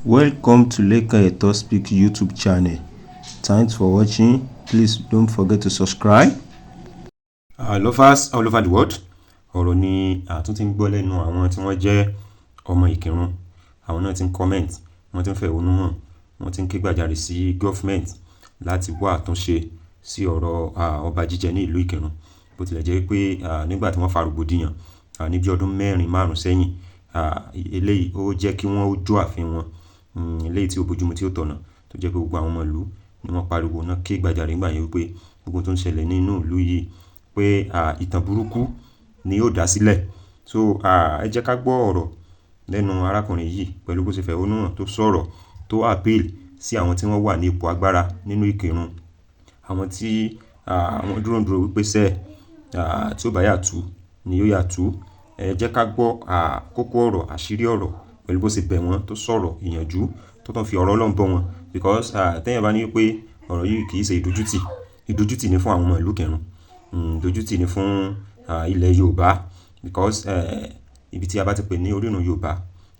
Welcome to Leka Eto Speak YouTube channel. Thanks for watching. Please don't forget to subscribe. Lovers all over the world, ọ̀rọ̀ ni àtún ti ń gbọ́ lẹ́nu àwọn tí wọ́n jẹ́ ọmọ Ìkìrun. Àwọn náà ti ń comment, wọ́n ti ń fẹ̀hónú hàn, wọ́n ti ń ké gbàjarè sí government láti wá àtúnṣe sí ọ̀rọ̀ ọba jíjẹ ní ìlú Ìkìrun. Bó tilẹ̀ jẹ́ pé nígbà tí wọ́n fa rògbòdìyàn ní bí ọdún 4-5 sẹ́yìn, eléyìí ó jẹ́ kí wọ́n ó jó ààfin wọn. Eléyìí tí ó bójúmu tí ó tọ̀nà, tó jẹ́ pé gbogbo àwọn ọmọ ìlú ni wọ́n pariwo náà ké gbàjarè nígbà yẹn wípé gbogbo tó ń ṣẹlẹ̀ nínú ìlú yìí pé ìtàn burúkú ni yóò dá sílẹ̀. So ẹ jẹ́ ká gbọ́ ọ̀rọ̀ lẹ́nu arákùnrin yìí pẹ̀lú bó ṣe fẹ̀hónú hàn tó sọ̀rọ̀ tó appeal sí àwọn tí wọ́n wà ní ipò agbára nínú Ìkìrun. Àwọn tí wọ́n dúró wípé tí ó bá yà tú ni yóò yà tú. Ẹ jẹ́ ká gbọ́ kókó ọ̀rọ̀, àṣírí ọ̀rọ̀ pẹ̀lú bó ṣe bẹ̀ wọ́n tó sọ̀rọ̀ ìyànjú tó tàn fi ọ̀rọ̀ Ọlọ́run bọ́ wọn. Because tẹ́yàn bá ní pé ọ̀rọ̀ yìí kì í ṣe ìdójútì ni fún àwọn ọmọ ìlú Ìkìrun. Ìdójútì ni fún ilẹ̀ Yorùbá. Because ibi tí a bá ti pè ní orírun Yorùbá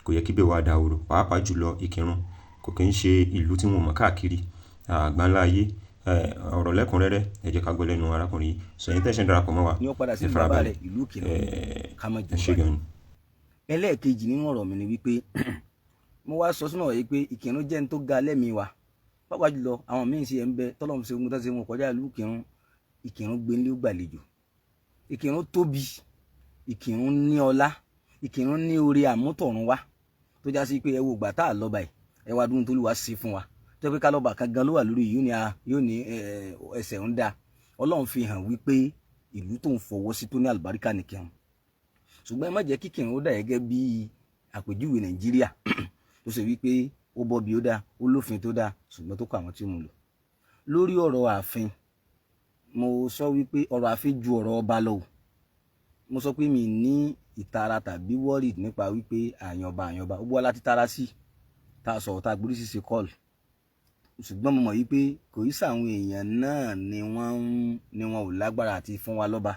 kò yẹ kí bẹ́ẹ̀ wá dahoro. Pàápàá jùlọ Ìkìrun kò kí ń ṣe ìlú tí wọ́n mọ̀ káàkiri àgbáńlá ayé. Ọ̀rọ̀ lẹ́kùnrẹ́rẹ́ ẹ jẹ́ ká gbọ́ lẹ́nu arákùnrin yìí. So ẹ̀yin tẹ́ṣẹ̀ ń darapọ̀ mọ́ wa ẹ farabalẹ̀ ìlú Ìkìrun ká má jù bá. Ẹlẹ́ẹ̀kejì nínú ọ̀rọ̀ mi ni wípé mo wá sọ sínú ọ̀rọ̀ yìí pé Ìkìrun jẹ́ ní tó ga lẹ́mìí wa. Pàápàá jùlọ àwọn míín sì ẹ̀ ń bẹ tọ́lọ́run ṣe ogun tó ṣe wọn kọjá ìlú Ìkìrun. Ìkìrun gbé nílé ó gbàlejò. Ìkìrun tóbi, Ìkìrun ní ọlá, Ìkìrun ní oore àmútọ̀run wá tó já sí pé ẹ wo ìgbà tá a lọ́ba ẹ̀ ẹ wá dúró tó lù wá sí fún wa tó yẹ pé ká lọ́ba kan gan ló wà lórí yóò ní ẹsẹ̀ ń da. Ọlọ́run fi hàn wípé ìlú tó ń fọwọ́ sí tó ní àlùbáríkà ní Ìkìrun. Ṣùgbọ́n ẹ má jẹ́ kí Ìkìrun ó dà gẹ́gẹ́ bí àpèjúwe Nàìjíríà tó ṣe wípé ó bọ́ bí ó dá, ó lófin tó dá, ṣùgbọ́n tó kọ àwọn tí ó mú lò. Lórí ọ̀rọ̀ ààfin, mo sọ wípé ọ̀rọ̀ ààfin ju ọ̀rọ̀ ọba lọ. Mo sọ pé mi ní ìtara tàbí worried nípa wípé àyànba ó bọ́ láti tara sí tá a sọ̀rọ̀ tá a gbórí ṣíṣe call. Ṣùgbọ́n mo mọ̀ wípé kò í sàwọn èèyàn náà ni wọ́n ò lágbára àti fún wa lọ́ba.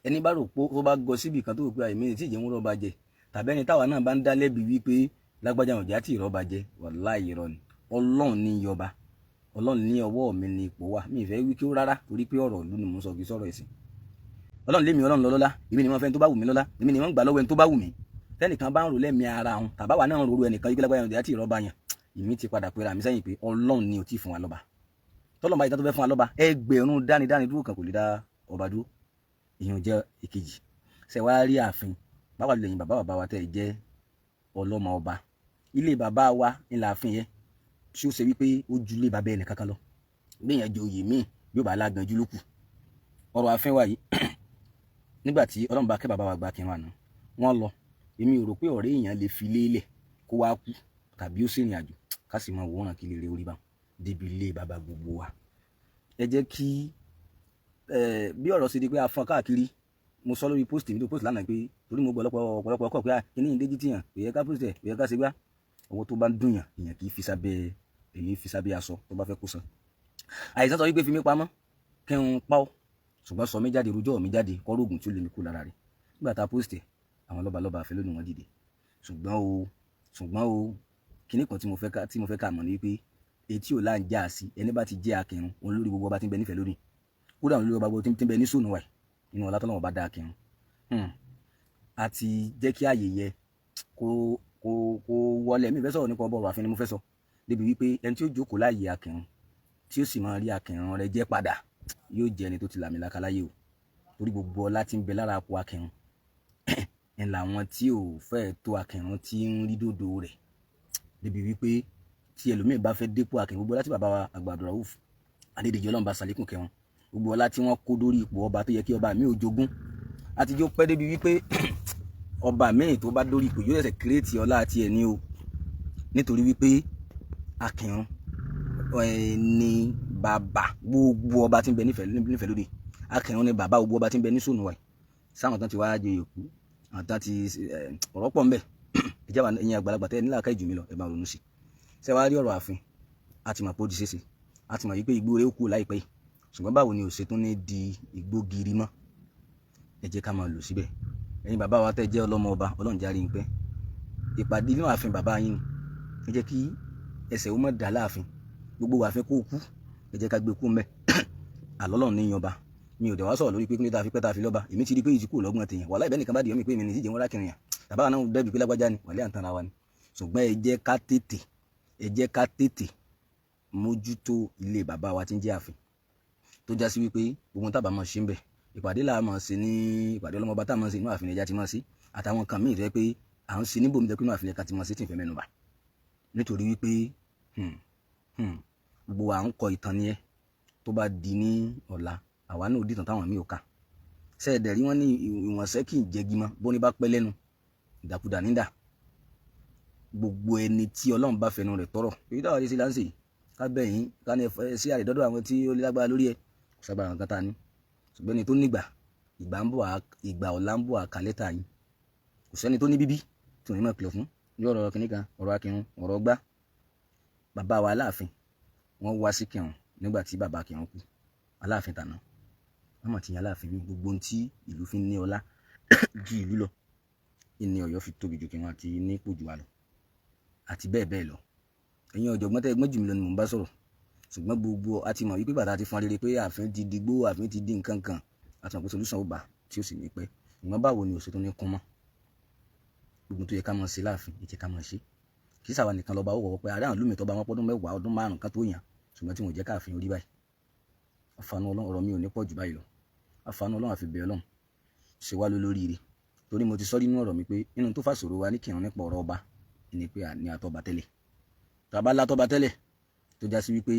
Ẹni bá rò pé ó bá gọ síbì kan tó rò pé àìmí tí ìjẹun rọ́ba jẹ tàbí ẹni táwa náà bá ń dá lẹ́bi wípé lágbájá òjá tí ìrọ́ba jẹ wàláhì irọ́ ni. Ọlọ́run ní yọba, Ọlọ́run ní ọwọ́ mi ní ipò wà. Mi ì fẹ́ wí kí ó rárá torí pé ọ̀rọ̀ ìlú ni mo sọ kì í sọ̀rọ̀ ẹ̀sìn. Ọlọ́run lémi Ọlọ́run lọ́lọ́lá, èmi ni wọ́n fẹ́ tó bá wù mí lọ́lá, èmi ni wọ́n gbà lọ́wọ́ ẹni tó bá wù mí. Tẹ́nìkan bá ń rò lẹ́mìí ara wọn tàbá wà náà ń rorú ẹnìkan yìí lágbájá òjá tí ìrọ́ba yàn. Èmi ti padà pera mi sẹ́yìn pé Ọlọ́run ni ò tí fún wa lọ́ba. Tọ́lọ́run bá yẹ tó fẹ́ fún wa lọ́ba ẹgbẹ̀rún dánidáni dúró kan kò lè dá ọba dúró. Ìyẹn jẹ́ ìkejì. Ṣé wàá rí ààfin báwa lẹ́yìn bàbá wa tẹ́ ẹ jẹ́ ọlọ́mọ ọba. Ilé bàbá wa ńlá ààfin yẹn tí ó ṣe wípé ó ju ilé bàbá ẹnì kankan lọ. Gbìyànjú jẹ oyè míì bí ó bá láganjú lókù. Ọ̀rọ̀ ààfin wa yìí nígbà tí Ọlọ́run bá kẹ́ bàbá wa gba Ìkìrun àná wọ́n lọ. Èmi ò rò pé ọ̀rẹ́ èèyàn lè fi lélẹ̀ kó wá kú tàbí ó ṣèrìn àjò ká sì máa wòran kí lè orí bá débi ilé bàbá gbogbo wa. Ẹ jẹ́ kí bí ọ̀rọ̀ ṣe di pé a fọ́n káàkiri. Mo sọ lórí post lánàá pé torí mo gbọ́ ọ̀pọ̀lọpọ̀ ọkọ̀ pé kíní ìdéjì tìyàn kò yẹ ká post ẹ̀ kò yẹ ká ṣe gbá. Owó tó bá ń dùn yàn èèyàn kì í fi sábẹ́ aṣọ tó bá fẹ́ kó san. Àìsàn sọ wípé fi mí pamọ́ kí n pa ọ́ ṣùgbọ́n sọ mí jáde rojọ́ mi jáde kọ́ rógùn tí ó lè mi kú lára rẹ̀. Nígbà tá a post ẹ̀ àwọn lọ́balọ́ba àfẹ́ lónìí wọ́n dìde. Ṣùgbọ́n o kíní kan tí mo fẹ́ ká mọ̀ ní wípé etí ò láǹ já sí ẹni bá ti jẹ́ Ìkìrun òun lórí gbogbo ọba tí ń bẹ nífẹ̀ẹ́ lónìí. Kódà òun lórí ọba gbogbo tí ń bẹ ní sóònù wà inú ọlá tọ́lọ́run bá dá Ìkìrun. Àti jẹ́ kí ààyè yẹ kó wọlé. Mi fẹ́ sọ̀rọ̀ nípa ọba ààfin ni mo fẹ́ sọ débi wípé ẹni tí ó jókòó láàyè Ìkìrun tí ó sì máa rí Ìkìrun rẹ̀ jẹ́ padà yóò jẹ́ ẹni tó ti làmìlaka láyé o. Torí gbogbo ọlá tí ń bẹ lára àpò Ìkìrun ẹ̀ làwọn tí ò fẹ́ tó Ìkìrun tí ń rí dòdò rẹ̀ débi wípé tí ẹlòmíì bá fẹ́ dépò Ìkìrun gbogbo ọlá tí bàbá wa àgbà Abdulrauf Adédèjì Ọlọ́run bá ṣàlékún kẹ́ wọn gbogbo ọlá tí wọ́n kó dórí ipò ọba tó yẹ kí ọba mi ò jogún àtijọ́ pẹ́ débi wípé ọba míì tó bá dórí ipò yóò ṣẹ̀ṣẹ̀ kírètì ọlá àti ẹni o nítorí wípé Ìkìrun ni bàbá gbogbo ọba tí ń bẹ nífẹ̀ẹ́ lóde. Ìkìrun ni bàbá gbogbo ọba tí ń bẹ ní sóònù wa sáwọn tán ti wá jẹ yòókù àwọn tán ti ọ̀rọ̀ pọ̀ ńbẹ ìjọba ẹ̀yin àgbàlagbà tẹ́ nílà káì jù mí lọ ẹ bá ronú sí. Ṣé wàá rí ọ̀rọ̀ ààfin àti mọ̀ pé ó di ṣeéṣe àti mọ̀ wípé igbó rẹ̀ ó kú láìpẹ́ yìí ṣùgbọ́n báwo ni ò ṣe tún ní di igbó giri mọ́. Ẹ jẹ́ ká máa lò síbẹ̀. Ẹ̀yin bàbá wa tẹ́ jẹ́ ọlọ́mọ ọba Ọlọ́run járe ń pẹ́ ìpàdé inú ààfin bàbá yín ẹ jẹ́ kí ẹsẹ̀ ó mọ̀ dá láàfin, gbogbo wa fẹ́ kó kú, ẹ jẹ́ ká gbé kú mẹ́. Àlọ́lọ́run ní yanba, mi ò dẹ̀ wá sọ̀rọ̀ lórí pé kí ní ta fi pẹ́ ta fi lọ́ba, èmi ti rí pé ìsìnkú lọ́gbọ̀n tèèyàn, wàhálà ìbẹ́ nìkan bá dìyọ́ mi pé èmi ní ìdíje wọn rákìnrin yàn, tàbá náà dẹ́bi pé lágbájá ni, wàlẹ́ àǹtara wa ni. Ṣùgbọ́n ẹ jẹ́ ká tètè mójútó ilé bàbá wa tí ń jẹ́ ààfin, tó já sí wípé gbogbo tábà máa ṣe ń bẹ̀, ìpàdé là máa ṣe ní ìpàdé ọlọ́mọba tá máa ṣe inú ààfin ẹja ti máa ṣe, àtàwọn kan míì tó yẹ pé à ń ṣe níbo mi jẹ́ pé inú ààfin ẹja ti máa ṣe tí ń fẹ́ mẹ́nu bà, nítorí wípé gbogbo à ń kọ ìtàn ni ẹ tó bá di ní ọ̀la àwa náà ò dìtàn táwọn míì ò kà. Sẹ́ẹ̀dẹ̀ rí wọ́n ní ìwọ̀nsẹ́ kì í jẹ́gi mọ́, bó ní bá pẹ́ lẹ́nu ìdàkudà nídà. Gbogbo ẹni tí Ọlọ́run bá fẹnu rẹ̀ tọrọ èyí táwọn ṣe sí láǹṣì ká bẹ̀yìn ká ní ẹ̀fọ́ sí àrídọ́dọ̀ àwọn tí ó lágbára lórí ẹ̀ kò sábà nǹkan ta ni. Ṣùgbọ́n ẹni tó nígbà ìgbà ọ̀la ń bọ̀ àkàlẹ́ta yìí, kò sẹ́ni tó ní bíbí tí ò ní máa kìlọ̀ fún ní ọ̀rọ̀ kìnìkan, ọ̀rọ̀ Akírun, ọ̀rọ̀ gbá. Bàbá wa Aláàfin wọ́n wá sí Kírun nígbà tí bàbá Kírun kú, Aláàfin tàná wọ́n mọ̀ tí Aláàfin ní gbogbo ohun tí ìlú fi ní ọlá ju ìlú lọ, ìní Ọ̀yọ́ fi tóbi ju Kírun àti ní ipò jù wá lọ àti bẹ́ẹ̀ bẹ́ẹ̀ lọ. Ẹ̀yin ọ̀jọ̀gbọ́n tẹ́ gbọ́n jù mí lọ ni mò ń bá sọ̀rọ̀, ṣùgbọ́n gbogbo a ti mọ̀ wípé bàtà ti fọn rere pé ààfin ti di gbó, ààfin ti di nǹkan kan, àti mọ̀ pé solúsàn ó bà tí ó sì ní pẹ́. Ìgbọ́n báwo ni òṣètò ní kún mọ́ gbogbo tó yẹ ká mọ̀ ṣe láàfin, ìjẹ́ ká mọ̀ ṣe. Kì í sàwa nìkan lọ́ba ó wọ̀ pé àárẹ̀ àwọn lómi tó bá wọn pọ́dún mẹ́wàá ọdún márùn-ún kan tó yàn, ṣùgbọ́n tí wọ́n jẹ́ káàfin orí báyìí. Àfààní Ọlọ́run, ọ̀rọ̀ mi ò ní pọ̀ jù báyìí lọ. Àfààní Ọlọ́run àfi bẹ̀ Ọlọ́run ṣe wá lólóríire, torí mo ti sọ nínú ọ̀rọ̀ mi pé nínú tó fàṣòro wa ní Kírun nípa ọ̀rọ̀ ọba ni pé àní àtọ́ba tẹ́lẹ̀, tàbá látọ́ba tẹ́lẹ̀ tó já sí wípé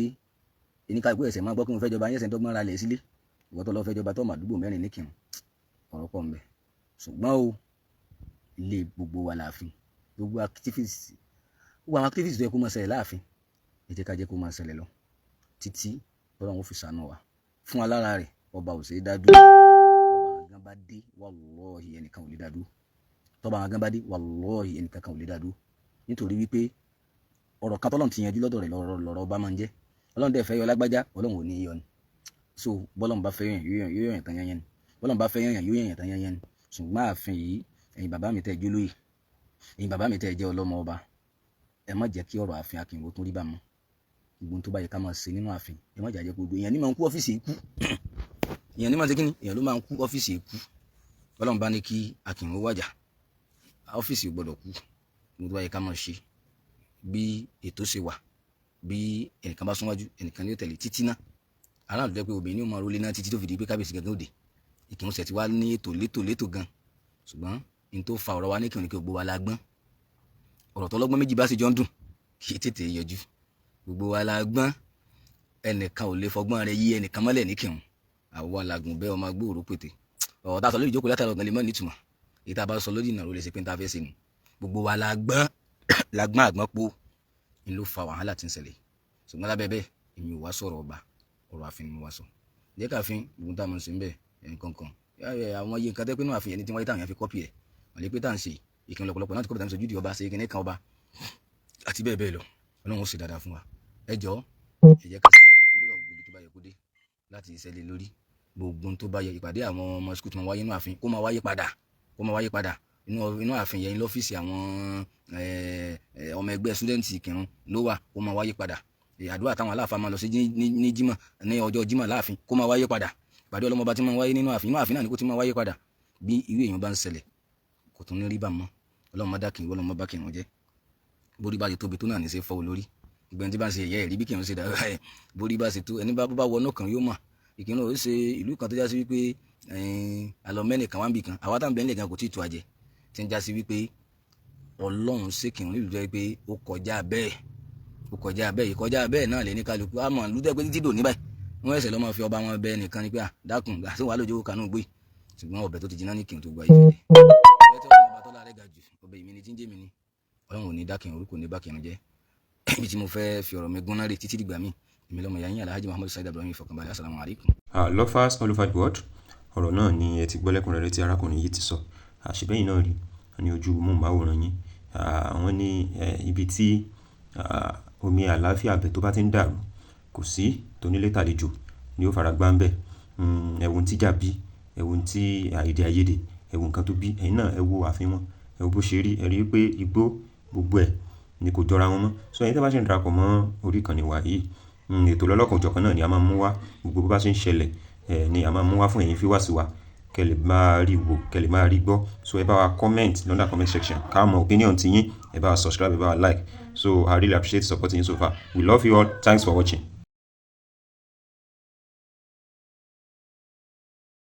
oníkálukú ẹ̀sẹ̀ máa gbọ́ kí mo fẹ́ jọba yẹ́sẹ̀ dọ́gbọ́n ra lẹ̀ sílé, ìwọ tó lọ fẹ́ jọba tó màdúgbò mẹ́rin ní Kírun, ọ̀rọ̀ pọ̀ ńbẹ. Ṣùgbọ́n o ilé gbogbo wa láàfin, gbogbo àwọn activities tó yẹ kó máa ṣẹlẹ̀ láàfin, ẹ jẹ́ ká jẹ́ kó máa ṣẹlẹ̀ lọ títí Ọlọ́run ó fi ṣàánú wa. Fún alára rẹ̀ ọba ò ṣe é dá dúró, ọba àgán bá dé wallahi ẹnìkan ò lè dá dúró, tọ́ba àgán bá dé wallahi ẹnìkan kan ò lè dá dúró, nítorí wípé ọ̀rọ̀ kan tọ́lọ́run ti yanjú lọ́dọ̀ rẹ̀ lọ́rọ̀ ọba máa ń jẹ́. Ọlọ́run dẹ̀ fẹ́ yọ lágbájá, Ọlọ́run ò ní yọ ni. So bọ́lọ́run bá fẹ́ yóò yàn tán yányán ni, bọ́lọ́run bá fẹ́ yàn yóò yàn tán yányán ni. Ṣùgbọ́n ààfin yìí, ẹ̀yin bàbá mi tẹ́ jólóyè, ẹ̀yin bàbá mi tẹ́ jẹ́ ọlọ́mọ ọba, ẹ má jẹ́ kí ọ̀rọ̀ ààfin Akínwó tún rí bá mọ́. Gbogbo tó bá yẹ ká máa ṣe nínú ààfin, ẹ má jẹ́ gbogbo èèyàn ní máa ń kú ọ́fíìsì ikú, èèyàn ní máa ń ṣe kíni, èèyàn ló máa ń kú ọ́fíìsì ikú. Ọlọ́run bá ní kí Akínwó wàjà, ọ́fíìsì gbọ́dọ̀ kú. Gbogbo tó bá yẹ ká máa ṣe bí ètò ṣe wà, bí ẹnìkan bá súnwájú ẹnìkan ní ó tẹ̀lé títí náà. Aráàlú jẹ́ pé obìnrin ní ó máa rólé náà títí tó fi di pé kábíyèsí gangan òde. Ìkírun ṣẹ̀ ti wá ní ètò létò gan, ṣùgbọ́n ní tó fa ọ̀rọ̀ wa ní Ìkírun ní kí gbogbo wa la gbọ́n. Ọ̀rọ̀ tọ́lọ́gbọ́n méjì bá sì jọ ń dùn kì í tètè yọjú. Gbogbo wa la gbọ́n, ẹnìkan ò lè fọgbọ́n rẹ̀ yí ẹnìkan mọ́lẹ̀ ní Ìkírun. Àwa làgùn bẹ́ ọmọ gbòòrò pété. Ọ̀rọ̀ tá a sọ lórí ìjókòó látàrí ọ̀gán lè mọ́ nítumọ̀, èyí tá a bá sọ lórí ìnàró lè ṣe pé ń ta fẹ́ ṣe nù. Gbogbo wa la gbọ́n àgbọ́n po ni ló fa wàhálà tí ń ṣẹlẹ̀. Ṣùgbọ́n lábẹ́ bẹ́ẹ̀ èmi ò wá sọ̀rọ̀ ọba, ọ̀rọ̀ ààfin ni mo wá sọ. Jẹ́ káàfin gbogbo tá a mọ̀ sí ń bẹ̀ ẹnìkankan àwọn iye nǹkan tẹ́ pé nínú ààfin ẹni tí wọ́n yé táwọn èèyàn fi kọ́pì ẹ̀ wọ́n lè pé tá à ń ṣe ìkíni lọ́pọ̀lọpọ̀ láti kọ́pì tá à ń sojú di ọba ṣe kíní kan ọba àti bẹ́ẹ̀ bẹ́ẹ̀ lọ. Ọlọ́run ó ṣe dáadáa fún wa. Ẹ jọ̀ọ́ ẹ jẹ́ ká sí àrẹ kó lọ́wọ́ gbogbo tó bá yẹ kó dé láti ìṣẹ̀lẹ̀ lórí gbogbo tó bá yẹ. Ìpàdé àwọn ọmọ skul tó máa wáyé nínú ààfin kó máa wáyé padà inú ààfin yẹn lọ́fíìsì àwọn ọmọ ẹgbẹ́ student Ìkírun ló wà, kó máa wáyé padà. Àdúrà táwọn aláàfáà máa lọ sí ní jímọ̀ ní ọjọ́ jímọ̀ láàfin kó máa wáyé padà. Ìpàdé ọlọ́mọba tí máa wáyé nínú ààfin náà ni kó ti máa wáyé padà. Bí irú èèyàn bá ń ṣẹlẹ̀ kò tún ní rí bá mọ́. Ọlọ́run má dákìn Ọlọ́run má bá Kírun jẹ́. Borí bá ti tóbi tó náà ní ṣe fọ́ olórí. Ìgbẹ́ni tí bá ń ṣe ẹ̀yẹ́ ẹ̀rí bí Kírun ṣe dára ẹ̀ borí bá ṣe tó ẹni bá wọnú kan yóò mọ̀. Ìkírun ó ṣe ìlú kan tó já sí wípé alọ́mẹ́nì kan wá ń bì kan àwa tá ń bẹ́ẹ̀ lẹ̀ gan kò tí ì tó ajẹ́ tí ń já sí wípé Ọlọ́run ṣe Kírun nílùú jẹ́ pé ó kọjá bẹ́ẹ̀ ìkọjá bẹ́ẹ̀ náà lè ní kálukú àmọ́ lùdẹ́ pé títí dò ní báyìí wọ́n ẹ̀sẹ̀ lọ́mọ fi ọba wọn bẹ́ẹ̀ nìkan ni pé dákun àti wàá lójú kanú gbé ṣùgbọ́n ọbẹ̀ tó ti jiná ní Kírun tó gba ìfẹ́ jẹ́ ẹ tí wọ́n bá tọ́lá rẹ̀ ga jù ọbẹ̀ ìmí ni tí ń jẹ́ mi ni Ọlọ́run ò ní dákìn orúkọ ní bá Kírun jẹ́ ibi tí mo fẹ́ fi ọ̀rọ̀ mi gún náà rè títí dìgbà míì èmi lọ́mọ yàyín Alhaji Muhammadu Saheed Abdulrahim ìfọkànbalẹ̀ assalamu alaikum. Lovers all over the world, ọ̀rọ̀ náà ni ẹ ti gbọ́ lẹ́kùnrẹ́rẹ́ tí arákùnrin yìí ti sọ. Àṣebẹ́yìn náà rí ní ojú móhùnmáwòrán yín. Àwọn ní ibi tí omi àlàáfíà abẹ tó bá ti ń dàrú kò sí tónílé tàlejò ni ó fara gbá ń bẹ̀. Ẹ̀wọ̀n tí jà bí, ẹ̀wọ̀n tí èdè àìyedè, ẹ̀wọ̀n nǹkan tó bí ẹ̀yin náà ẹ wo ààfin wọn, ẹ wo bó ṣe rí, ẹ rí pé igbó gbogbo ẹ̀ ni kò jọra wọn mọ́. So ẹ̀yin tí a bá ṣe ń darapọ̀ mọ́ orí ìkànnì wa yìí, ètò lọ́lọ́kan òjọ̀kan náà ni a máa mú wá, gbogbo bó bá ṣe ń ṣẹlẹ̀ ni a máa mú wá fún ẹ̀yin viewers wa kẹ́ lè máa rí wò, kẹ́ lè máa rí gbọ́. So ẹ bá wa comment lọ́ndà comment section ká mọ opinion ti yín, ẹ bá wa subscribe, ẹ bá wa like. So I really appreciate supporting you so far. We love you all. Thanks for watching.